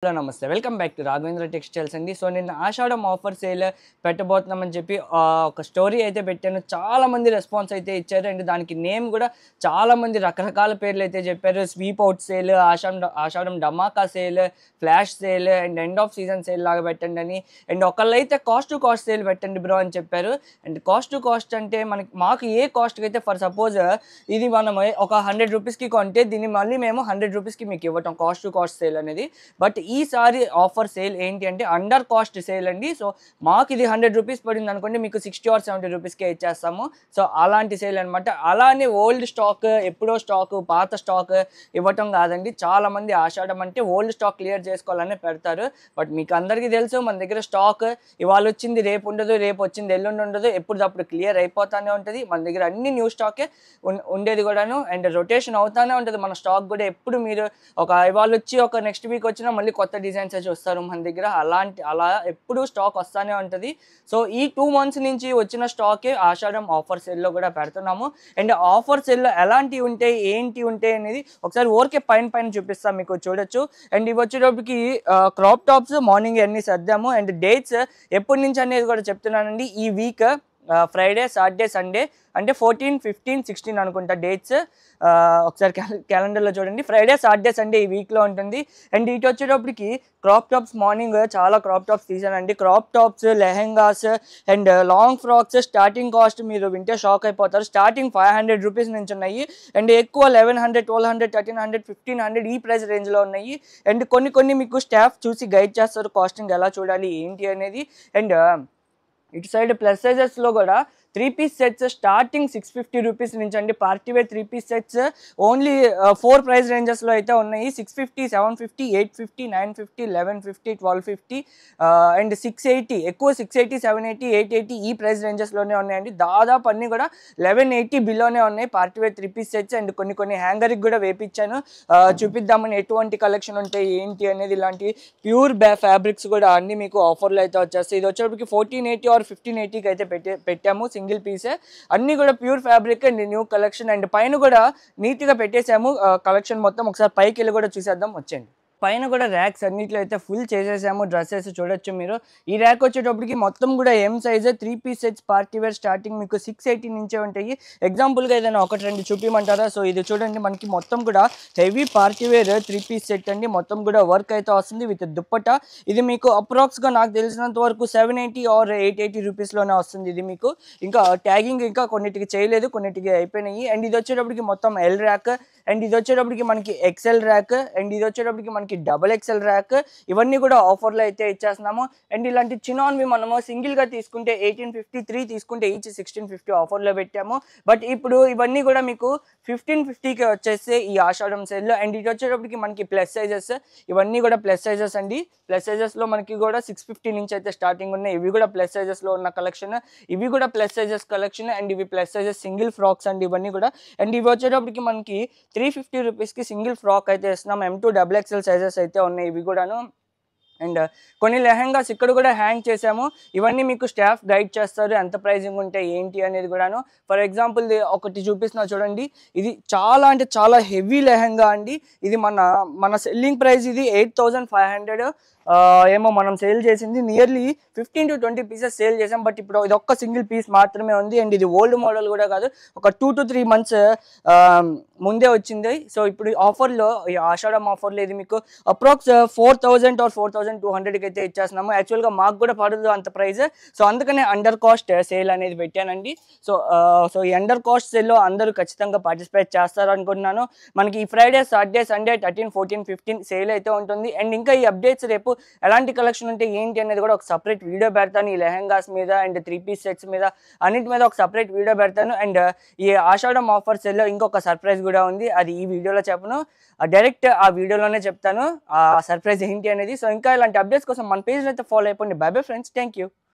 Hello నమస్తే welcome back to Raghavendra textiles అండి. So నేను ఆషాఢం ఆఫర్ సేల్ పెట్టబోతున్నామని చెప్పి ఒక స్టోరీ అయితే పెట్టాను. చాలామంది రెస్పాన్స్ అయితే ఇచ్చారు అండ్ దానికి నేమ్ కూడా చాలామంది రకరకాల పేర్లు అయితే చెప్పారు. Sweep out sale, Ashadham dhamaka sale, flash sale and end of season sale లాగా పెట్టండి అని. అండ్ ఒకళ్ళు అయితే కాస్ట్ టు కాస్ట్ సేల్ పెట్టండి బ్రో అని చెప్పారు. అండ్ కాస్ట్ టు కాస్ట్ అంటే మాకు ఏ కాస్ట్కి అయితే ఫర్ సపోజ్ ఇది మనం ఒక 100 రూపీస్కి కొంటే దీన్ని మళ్ళీ మేము 100 రూపీస్కి మీకు ఇవ్వటం కాస్ట్ టు కాస్ట్ సేల్ అనేది. బట్ ఈసారి ఆఫర్ సేల్ ఏంటి అంటే అండర్ కాస్ట్ సేల్ అండి. సో మాకు ఇది 100 రూపీస్ పడింది అనుకోండి, మీకు 60 or 70 రూపీస్కే ఇచ్చేస్తాము. సో అలాంటి సేల్ అనమాట. అలానే ఓల్డ్ స్టాక్, ఎప్పుడో స్టాక్, పాత స్టాక్ ఇవ్వటం కాదండి. చాలామంది ఆషాఢం అంటే ఓల్డ్ స్టాక్ క్లియర్ చేసుకోవాలని పెడతారు. బట్ మీకు అందరికీ తెలుసు మన దగ్గర స్టాక్ ఇవాళ వచ్చింది రేపు ఉండదు, రేపు వచ్చింది ఎల్లుండి ఉండదు, ఎప్పుడప్పుడు క్లియర్ అయిపోతానే ఉంటుంది. మన దగ్గర అన్ని న్యూ స్టాకే ఉండేది కూడాను. అండ్ రొటేషన్ అవుతానే ఉంటుంది మన స్టాక్ కూడా. ఎప్పుడు మీరు ఇవాళ వచ్చి ఒక నెక్స్ట్ వీక్ వచ్చినా మళ్ళీ కొత్త డిజైన్స్ వచ్చి వస్తారు మన దగ్గర. అలా ఎప్పుడు స్టాక్ వస్తూనే ఉంటుంది. సో ఈ 2 months నుంచి వచ్చిన స్టాకే ఆషాఢం ఆఫర్ సేల్లో కూడా పెడుతున్నాము. అండ్ ఆఫర్ సేల్లో ఎలాంటివి ఉంటాయి, ఏంటి ఉంటాయి అనేది ఒకసారి ఊరికే పైన చూపిస్తాం, మీకు చూడొచ్చు. అండ్ ఇవి వచ్చేటప్పటికి క్రాప్ టాప్స్ మార్నింగ్ అన్ని సర్దాము. అండ్ డేట్స్ ఎప్పటి నుంచి అనేది కూడా చెప్తున్నానండి. ఈ వీక్ ఫ్రైడే, సాటర్డే, సండే అంటే 14, 15, 16 అనుకుంటా డేట్స్. ఒకసారి క్యాలెండర్లో చూడండి. ఫ్రైడే, సాటర్డే, సండే ఈ వీక్లో ఉంటుంది. అండ్ ఇటు వచ్చేటప్పటికి క్రాప్ టాప్స్ మార్నింగ్ చాలా క్రాప్ టాప్స్ తీసానండి. Crop tops, lehengas and long frocks starting cost మీరు వింటే షాక్ అయిపోతారు. స్టార్టింగ్ 500 రూపీస్ నుంచి ఉన్నాయి. అండ్ ఎక్కువ 1100, 1200, 1300, 1500 ఈ ప్రైస్ రేంజ్లో ఉన్నాయి. అండ్ కొన్ని మీకు స్టాఫ్ చూసి గైడ్ చేస్తారు కాస్టింగ్ ఎలా చూడాలి ఏంటి అనేది. అండ్ ఇటు సైడ్ ప్లస్ సైజెస్లో కూడా 3-piece సెట్స్ స్టార్టింగ్ 650 రూపీస్ నుంచి అండి. Party wear 3-piece sets only 4 price రేంజెస్లో అయితే ఉన్నాయి. 650, 750, 850, 950, 1150, 1250 అండ్ 680. ఎక్కువ 680, 780, 880 ఈ ప్రైస్ రేంజెస్లోనే ఉన్నాయండి. దాదాపు అన్నీ కూడా 1180 బిలోనే ఉన్నాయి పార్టీవేర్ 3-piece సెట్స్. అండ్ కొన్ని హ్యాంగర్కి కూడా వేపించాను, చూపిద్దామని ఎటువంటి కలెక్షన్ ఉంటాయి ఏంటి అనేది. ఇలాంటి ప్యూర్ ఫ్యాబ్రిక్స్ కూడా అన్ని మీకు ఆఫర్లో అయితే వచ్చేస్తాయి. ఇది వచ్చేటప్పటికి 1480 or 1580కి అయితే పెట్టాము సింగిల్ పీసే. అన్ని కూడా pure fabric and new collection. And పైన కూడా నీట్గా పెట్టేసాము కలెక్షన్ మొత్తం. ఒకసారి పైకి వెళ్ళి కూడా చూసేద్దాం వచ్చేయండి. పైన కూడా ర్యాక్స్ అన్నిట్లో అయితే ఫుల్ చేసేసాము. డ్రెస్సెస్ చూడొచ్చు మీరు. ఈ ర్యాక్ వచ్చేటప్పటికి మొత్తం కూడా M size 3-piece sets partywear starting మీకు 680 నుంచే ఉంటాయి. ఎగ్జాంపుల్గా ఏదైనా 1-2 చూపించమంటారా? సో ఇది చూడండి, మనకి మొత్తం కూడా హెవీ పార్టీవేర్ 3-piece సెట్ అండి. మొత్తం కూడా వర్క్ అయితే వస్తుంది విత్ దుప్పట్టా. ఇది మీకు అప్రాక్స్గా నాకు తెలిసినంత వరకు 780 or 880 రూపీస్లోనే వస్తుంది. ఇది మీకు ఇంకా ట్యాగింగ్ ఇంకా కొన్నిటికి చేయలేదు, కొన్నిటికి అయిపోయినాయి. అండ్ ఇది వచ్చేటప్పటికి మొత్తం ఎల్ ర్యాక్. అండ్ ఇది వచ్చేటప్పటికి మనకి ఎక్సెల్ ర్యాక్. అండ్ ఇది వచ్చేటప్పటికి మనకి డబుల్ ఎక్సెల్ ర్యాక్. ఇవన్నీ కూడా ఆఫర్లో అయితే ఇచ్చేస్తున్నాము. అండ్ ఇలాంటి చినాన్వి మనము సింగిల్గా తీసుకుంటే 1853 తీసుకుంటే ఈచ్ 1650 ఆఫర్లో పెట్టాము. బట్ ఇప్పుడు ఇవన్నీ కూడా మీకు 1550కి వచ్చేస్తే ఈ ఆషాఢం సేల్లో. అండ్ ఇది వచ్చేటప్పటికి మనకి ప్లస్ సైజెస్. ఇవన్నీ కూడా ప్లస్ సైజెస్ అండి. ప్లస్ సైజెస్లో మనకి కూడా 650 నుంచి అయితే స్టార్టింగ్ ఉన్నాయి. ఇవి కూడా ప్లస్ సైజెస్లో ఉన్న కలెక్షన్. ఇవి కూడా ప్లస్ సైజెస్ కలెక్షన్. అండ్ ఇవి ప్లస్ సైజెస్ సింగిల్ ఫ్రాక్స్ అండి ఇవన్నీ కూడా. అండ్ ఇవి వచ్చేటప్పటికి మనకి 350 రూపీస్కి సింగిల్ ఫ్రాక్ అయితే ఇస్తున్నాం. M2 XXL సైజెస్ అయితే ఉన్నాయి ఇవి కూడాను. అండ్ కొన్ని లెహెంగాస్ ఇక్కడ కూడా హ్యాంగ్ చేసాము. ఇవన్నీ మీకు స్టాఫ్ గైడ్ చేస్తారు ఎంత ప్రైజింగ్ ఉంటే ఏంటి అనేది కూడాను. ఫర్ ఎగ్జాంపుల్ ఒకటి చూపిస్తున్నా చూడండి. ఇది చాలా అంటే చాలా హెవీ లెహెంగా అండి. ఇది మన సెల్లింగ్ ప్రైస్ ఇది 8500 ఏమో మనం సేల్ చేసింది. నియర్లీ 15 to 20 pieces సేల్ చేసాం. బట్ ఇప్పుడు ఇది ఒక్క సింగిల్ పీస్ మాత్రమే ఉంది. అండ్ ఇది ఓల్డ్ మోడల్ కూడా కాదు, ఒక 2 to 3 months ముందే వచ్చింది. సో ఇప్పుడు ఆఫర్లో, ఈ ఆషాఢం ఆఫర్లో ఇది మీకు అప్రాక్స్ 4000 or 4200కి అయితే ఇచ్చేస్తున్నాము. యాక్చువల్గా మాకు కూడా పడదు అంత ప్రైస్. సో అందుకనే అండర్ కాస్ట్ సేల్ అనేది పెట్టానండి. సో ఈ అండర్ కాస్ట్ సేల్లో అందరూ ఖచ్చితంగా పార్టిసిపేట్ చేస్తారు అనుకుంటున్నాను. మనకి ఈ ఫ్రైడే, సాటర్డే, సండే 13, 14, 15 సేల్ అయితే ఉంటుంది. అండ్ ఇంకా ఈ అప్డేట్స్ రేపు ఎలాంటి కలెక్షన్ ఉంటే ఏంటి అనేది కూడా ఒక సపరేట్ వీడియో పెడతాను. ఈ లెహెంగాస్ మీద అండ్ 3-piece సెట్స్ మీద అన్నిటి మీద ఒక సపరేట్ వీడియో పెడతాను. అండ్ ఈ ఆషాఢం ఆఫర్ సేల్లో ఇంకొక సర్ప్రైజ్ కూడా ఉంది. అది ఈ వీడియోలో చెప్పను, డైరెక్ట్ ఆ వీడియోలోనే చెప్తాను ఆ సర్ప్రైజ్ ఏంటి అనేది. సో ఇంకా ఇలాంటి అప్డేట్స్ కోసం మన పేజ్ అయితే ఫాలో అయిపోండి. By bye friends, thank you.